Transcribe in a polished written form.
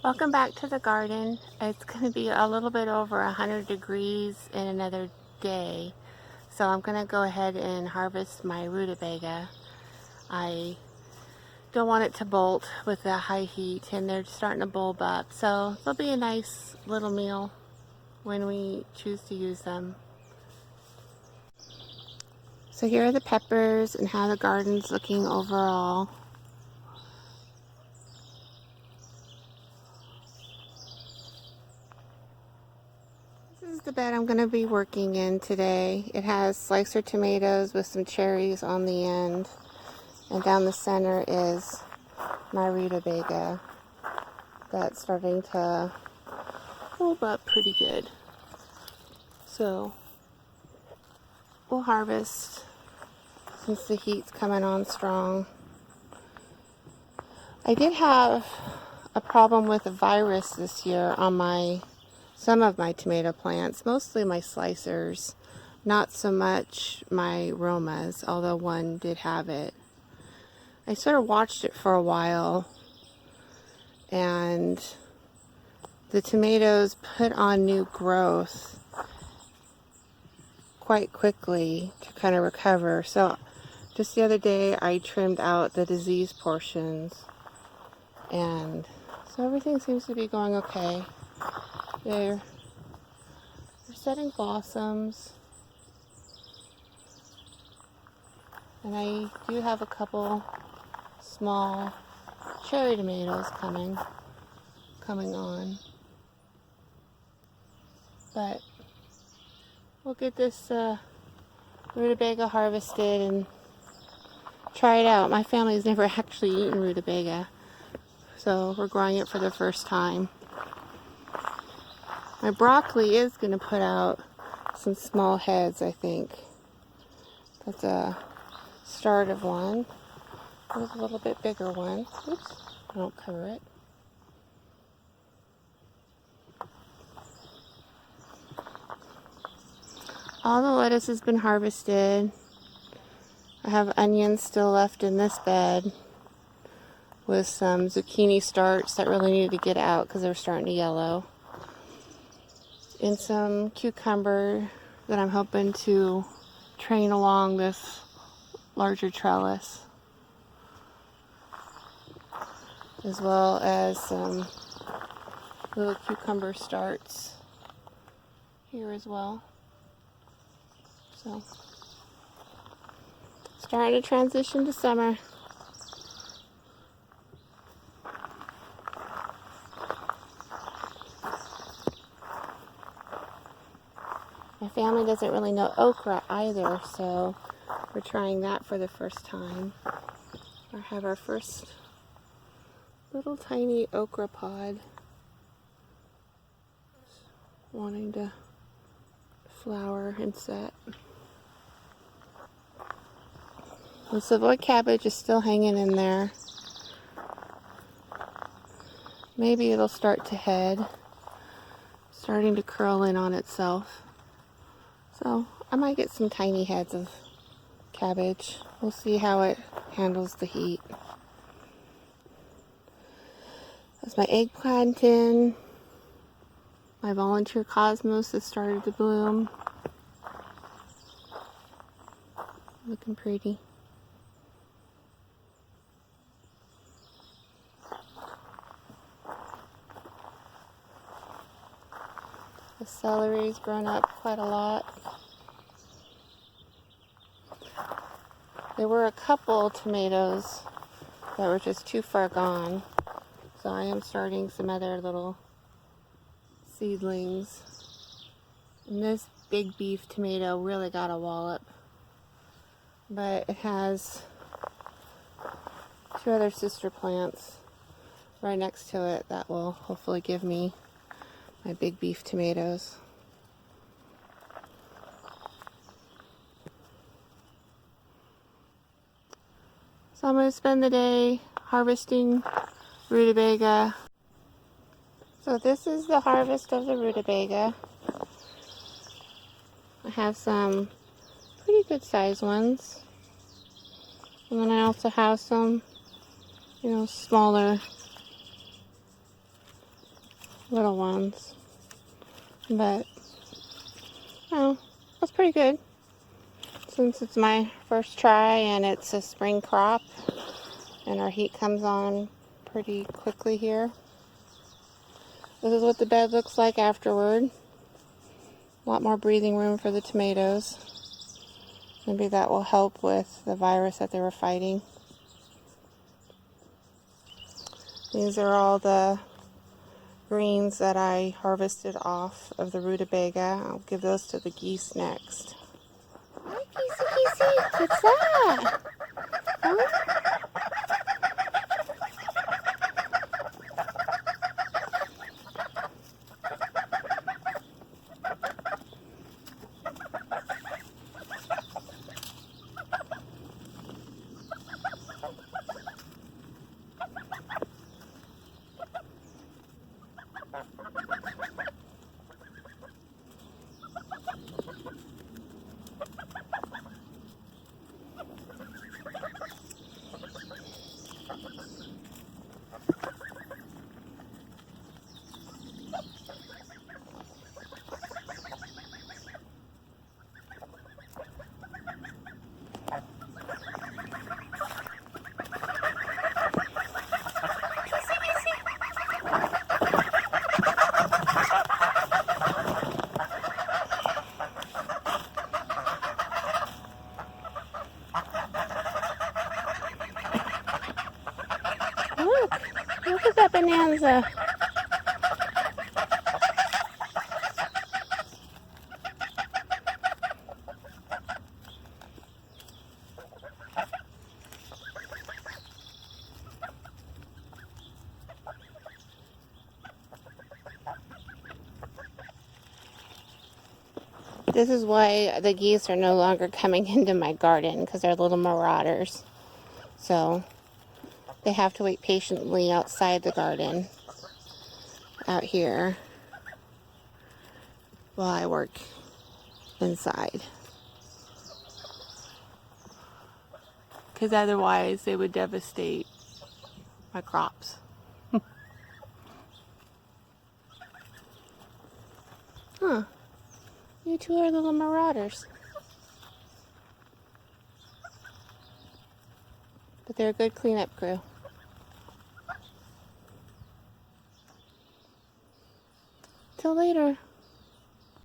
Welcome back to the garden. It's going to be a little bit over 100 degrees in another day, so I'm going to go ahead and harvest my rutabaga. I don't want it to bolt with the high heat, and they're starting to bulb up, so they'll be a nice little meal when we choose to use them. So here are the peppers and how the garden's looking overall. This is the bed I'm going to be working in today. It has slicer tomatoes with some cherries on the end. And down the center is my rutabaga that's starting to bulb up pretty good. So we'll harvest since the heat's coming on strong. I did have a problem with a virus this year on some of my tomato plants, mostly my slicers, not so much my Romas, although one did have it. I sort of watched it for a while, and the tomatoes put on new growth quite quickly to kind of recover. So just the other day I trimmed out the disease portions, and so everything seems to be going okay. They're setting blossoms, and I do have a couple small cherry tomatoes coming on, but we'll get this rutabaga harvested and try it out. My family's never actually eaten rutabaga, so we're growing it for the first time. My broccoli is going to put out some small heads, I think. That's a start of one. There's a little bit bigger one. Oops, I don't cover it. All the lettuce has been harvested. I have onions still left in this bed with some zucchini starts that really needed to get out because they're starting to yellow. And some cucumber that I'm hoping to train along this larger trellis, as well as some little cucumber starts here as well. So, starting to transition to summer. My family doesn't really know okra either, so we're trying that for the first time. I have our first little tiny okra pod wanting to flower and set. The Savoy cabbage is still hanging in there. Maybe it'll start to head, starting to curl in on itself. So I might get some tiny heads of cabbage. We'll see how it handles the heat. That's my eggplant in. My volunteer cosmos has started to bloom. Looking pretty. The celery's grown up quite a lot. There were a couple tomatoes that were just too far gone, so I am starting some other little seedlings. And this big beef tomato really got a wallop, but it has two other sister plants right next to it that will hopefully give me my big beef tomatoes. So I'm going to spend the day harvesting rutabaga. So this is the harvest of the rutabaga. I have some pretty good sized ones. And then I also have some, smaller little ones. But, oh, that's pretty good. Since it's my first try and it's a spring crop and our heat comes on pretty quickly here. This is what the bed looks like afterward. A lot more breathing room for the tomatoes. Maybe that will help with the virus that they were fighting. These are all the greens that I harvested off of the rutabaga. I'll give those to the geese next. Hi, geesey. What's that? Huh? Look at that bonanza. This is why the geese are no longer coming into my garden, because they're little marauders. So they have to wait patiently outside the garden, out here, while I work inside. Because otherwise they would devastate my crops. Huh. You two are little marauders. But they're a good cleanup crew. Till later.